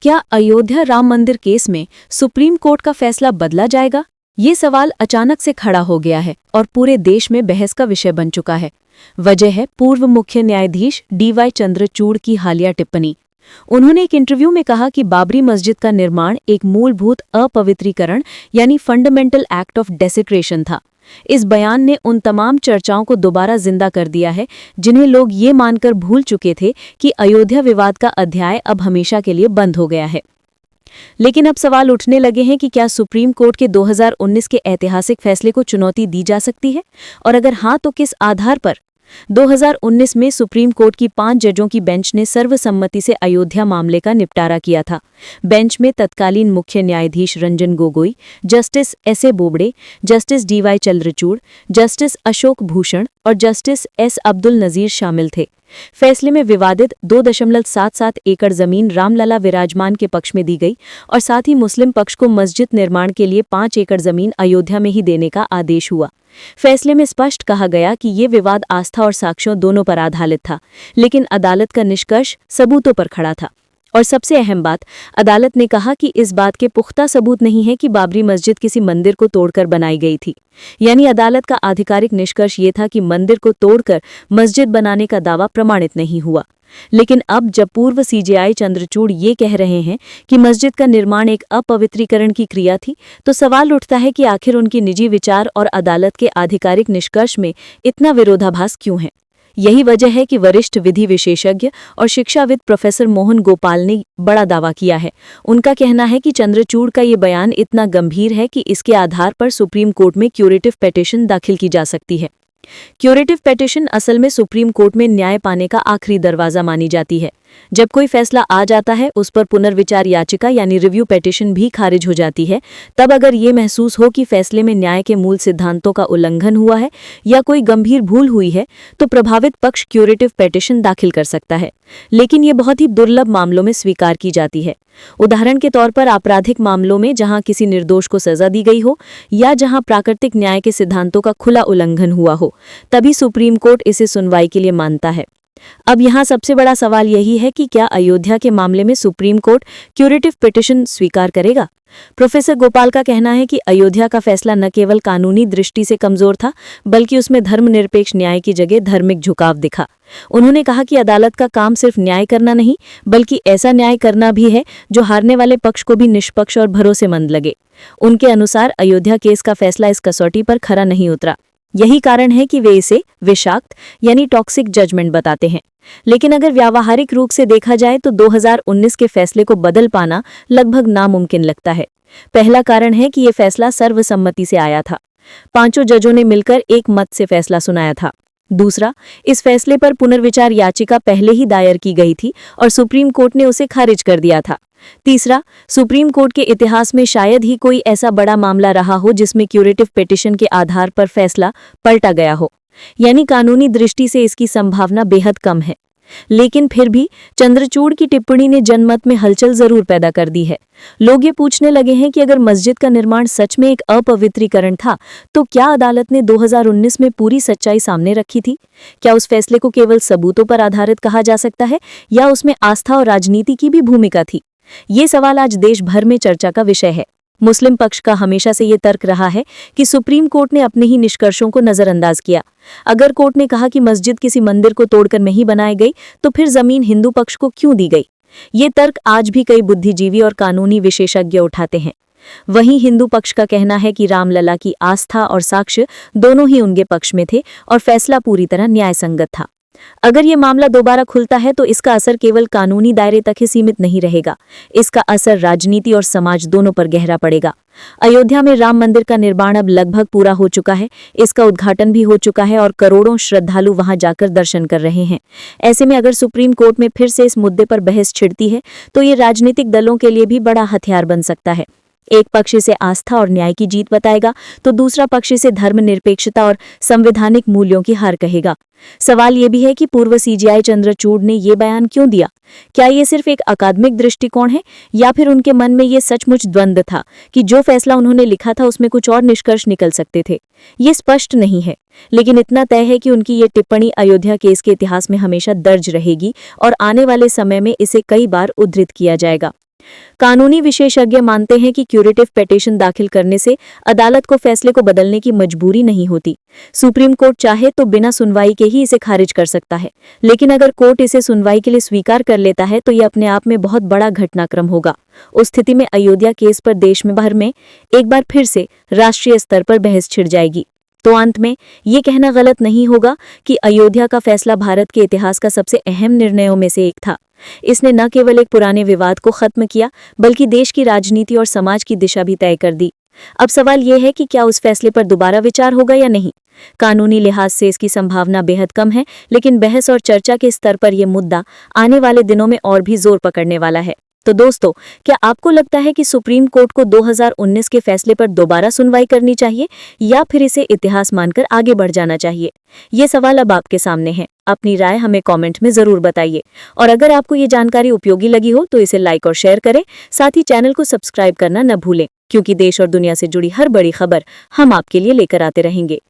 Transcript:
क्या अयोध्या राम मंदिर केस में सुप्रीम कोर्ट का फैसला बदला जाएगा? ये सवाल अचानक से खड़ा हो गया है और पूरे देश में बहस का विषय बन चुका है। वजह है पूर्व मुख्य न्यायाधीश DY चंद्रचूड़ की हालिया टिप्पणी। उन्होंने एक इंटरव्यू में कहा कि बाबरी मस्जिद का निर्माण एक मूलभूत अपवित्रीकरण यानी फंडामेंटल एक्ट ऑफ डेसिक्रेशन था। इस बयान ने उन तमाम चर्चाओं को दोबारा जिंदा कर दिया है जिन्हें लोग ये मानकर भूल चुके थे कि अयोध्या विवाद का अध्याय अब हमेशा के लिए बंद हो गया है। लेकिन अब सवाल उठने लगे हैं कि क्या सुप्रीम कोर्ट के 2019 के ऐतिहासिक फैसले को चुनौती दी जा सकती है, और अगर हाँ तो किस आधार पर? 2019 में सुप्रीम कोर्ट की 5 जजों की बेंच ने सर्वसम्मति से अयोध्या मामले का निपटारा किया था। बेंच में तत्कालीन मुख्य न्यायाधीश Ranjan Gogoi, justice SA Bobde, justice DY Chandrachud, justice Ashok Bhushan और जस्टिस S अब्दुल नजीर शामिल थे। फैसले में विवादित 2.77 एकड़ जमीन रामलला विराजमान के पक्ष में दी गई और साथ ही मुस्लिम पक्ष को मस्जिद निर्माण के लिए 5 एकड़ जमीन अयोध्या में ही देने का आदेश हुआ। फैसले में स्पष्ट कहा गया कि ये विवाद आस्था और साक्ष्यों दोनों पर आधारित था, लेकिन अदालत का निष्कर्ष सबूतों पर खड़ा था। और सबसे अहम बात, अदालत ने कहा कि इस बात के पुख्ता सबूत नहीं है कि बाबरी मस्जिद किसी मंदिर को तोड़कर बनाई गई थी। यानी अदालत का आधिकारिक निष्कर्ष ये था कि मंदिर को तोड़कर मस्जिद बनाने का दावा प्रमाणित नहीं हुआ। लेकिन अब जब पूर्व CJI चंद्रचूड़ ये कह रहे हैं कि मस्जिद का निर्माण एक अपवित्रीकरण की क्रिया थी, तो सवाल उठता है कि आखिर उनके निजी विचार और अदालत के आधिकारिक निष्कर्ष में इतना विरोधाभास क्यों है। यही वजह है कि वरिष्ठ विधि विशेषज्ञ और शिक्षाविद प्रोफेसर मोहन गोपाल ने बड़ा दावा किया है। उनका कहना है कि चंद्रचूड़ का ये बयान इतना गंभीर है कि इसके आधार पर सुप्रीम कोर्ट में क्यूरेटिव पिटीशन दाखिल की जा सकती है। क्यूरेटिव पिटीशन असल में सुप्रीम कोर्ट में न्याय पाने का आखिरी दरवाजा मानी जाती है। जब कोई फैसला आ जाता है, उस पर पुनर्विचार याचिका यानी रिव्यू पिटीशन भी खारिज हो जाती है। तब अगर ये महसूस हो कि फैसले में न्याय के मूल सिद्धांतों का उल्लंघन हुआ है या कोई गंभीर भूल हुई है, तो प्रभावित पक्ष क्यूरेटिव पिटीशन दाखिल कर सकता है। लेकिन ये बहुत ही दुर्लभ मामलों में स्वीकार की जाती है। उदाहरण के तौर पर आपराधिक मामलों में जहां किसी निर्दोष को सजा दी गई हो या जहां प्राकृतिक न्याय के सिद्धांतों का खुला उल्लंघन हुआ हो, तभी सुप्रीम कोर्ट इसे सुनवाई के लिए मानता है। अब यहाँ सबसे बड़ा सवाल यही है कि क्या अयोध्या के मामले में सुप्रीम कोर्ट क्यूरेटिव पिटीशन स्वीकार करेगा? प्रोफेसर गोपाल का कहना है कि अयोध्या का फैसला न केवल कानूनी दृष्टि से कमजोर था, बल्कि उसमें धर्मनिरपेक्ष न्याय की जगह धार्मिक झुकाव दिखा। उन्होंने कहा कि अदालत का काम सिर्फ न्याय करना नहीं, बल्कि ऐसा न्याय करना भी है जो हारने वाले पक्ष को भी निष्पक्ष और भरोसेमंद लगे। उनके अनुसार अयोध्या केस का फैसला इस कसौटी पर खरा नहीं उतरा। यही कारण है कि वे इसे विषाक्त यानी टॉक्सिक जजमेंट बताते हैं। लेकिन अगर व्यावहारिक रूप से देखा जाए तो 2019 के फैसले को बदल पाना लगभग नामुमकिन लगता है। पहला कारण है कि ये फैसला सर्वसम्मति से आया था। 5 जजों ने मिलकर एक मत से फैसला सुनाया था। दूसरा, इस फैसले पर पुनर्विचार याचिका पहले ही दायर की गई थी और सुप्रीम कोर्ट ने उसे खारिज कर दिया था। तीसरा, सुप्रीम कोर्ट के इतिहास में शायद ही कोई ऐसा बड़ा मामला रहा हो जिसमें क्यूरेटिव पिटीशन के आधार पर फैसला पलटा गया हो। यानी कानूनी दृष्टि से इसकी संभावना बेहद कम है। लेकिन फिर भी चंद्रचूड़ की टिप्पणी ने जनमत में हलचल जरूर पैदा कर दी है। लोग ये पूछने लगे हैं कि अगर मस्जिद का निर्माण सच में एक अपवित्रीकरण था, तो क्या अदालत ने 2019 में पूरी सच्चाई सामने रखी थी? क्या उस फैसले को केवल सबूतों पर आधारित कहा जा सकता है या उसमें आस्था और राजनीति की भी भूमिका थी? ये सवाल आज देश भर में चर्चा का विषय है। मुस्लिम पक्ष का हमेशा से ये तर्क रहा है कि सुप्रीम कोर्ट ने अपने ही निष्कर्षों को नजरअंदाज किया। अगर कोर्ट ने कहा कि मस्जिद किसी मंदिर को तोड़कर नहीं बनाई गई, तो फिर जमीन हिंदू पक्ष को क्यों दी गई? ये तर्क आज भी कई बुद्धिजीवी और कानूनी विशेषज्ञ उठाते हैं। वहीं हिंदू पक्ष का कहना है कि रामलला की आस्था और साक्ष्य दोनों ही उनके पक्ष में थे और फैसला पूरी तरह न्यायसंगत था। अगर ये मामला दोबारा खुलता है तो इसका असर केवल कानूनी दायरे तक ही सीमित नहीं रहेगा। इसका असर राजनीति और समाज दोनों पर गहरा पड़ेगा। अयोध्या में राम मंदिर का निर्माण अब लगभग पूरा हो चुका है। इसका उद्घाटन भी हो चुका है और करोड़ों श्रद्धालु वहां जाकर दर्शन कर रहे हैं। ऐसे में अगर सुप्रीम कोर्ट में फिर से इस मुद्दे पर बहस छिड़ती है, तो ये राजनीतिक दलों के लिए भी बड़ा हथियार बन सकता है। एक पक्ष इसे आस्था और न्याय की जीत बताएगा, तो दूसरा पक्ष इसे धर्मनिरपेक्षता और संवैधानिक मूल्यों की हार कहेगा। सवाल ये भी है कि पूर्व CJI चंद्रचूड़ ने ये बयान क्यों दिया? क्या ये सिर्फ एक अकादमिक दृष्टिकोण है या फिर उनके मन में ये सचमुच द्वंद्व था कि जो फैसला उन्होंने लिखा था उसमें कुछ और निष्कर्ष निकल सकते थे? ये स्पष्ट नहीं है, लेकिन इतना तय है कि उनकी ये टिप्पणी अयोध्या केस के इतिहास में हमेशा दर्ज रहेगी और आने वाले समय में इसे कई बार उद्धृत किया जाएगा। कानूनी विशेषज्ञ मानते हैं कि क्यूरेटिव पिटीशन दाखिल करने से अदालत को फैसले को बदलने की मजबूरी नहीं होती। सुप्रीम कोर्ट चाहे तो बिना सुनवाई के ही इसे खारिज कर सकता है, लेकिन अगर कोर्ट इसे सुनवाई के लिए स्वीकार कर लेता है तो यह अपने आप में बहुत बड़ा घटनाक्रम होगा। उस स्थिति में अयोध्या केस पर देश में भर में एक बार फिर से राष्ट्रीय स्तर पर बहस छिड़ जाएगी। तो अंत में ये कहना गलत नहीं होगा कि अयोध्या का फैसला भारत के इतिहास का सबसे अहम निर्णयों में से एक था। इसने न केवल एक पुराने विवाद को खत्म किया, बल्कि देश की राजनीति और समाज की दिशा भी तय कर दी। अब सवाल यह है कि क्या उस फैसले पर दोबारा विचार होगा या नहीं। कानूनी लिहाज से इसकी संभावना बेहद कम है, लेकिन बहस और चर्चा के स्तर पर यह मुद्दा आने वाले दिनों में और भी जोर पकड़ने वाला है। तो दोस्तों, क्या आपको लगता है कि सुप्रीम कोर्ट को 2019 के फैसले पर दोबारा सुनवाई करनी चाहिए या फिर इसे इतिहास मानकर आगे बढ़ जाना चाहिए? ये सवाल अब आपके सामने है। अपनी राय हमें कमेंट में जरूर बताइए। और अगर आपको ये जानकारी उपयोगी लगी हो तो इसे लाइक और शेयर करें। साथ ही चैनल को सब्सक्राइब करना न भूलें, क्योंकि देश और दुनिया से जुड़ी हर बड़ी खबर हम आपके लिए लेकर आते रहेंगे।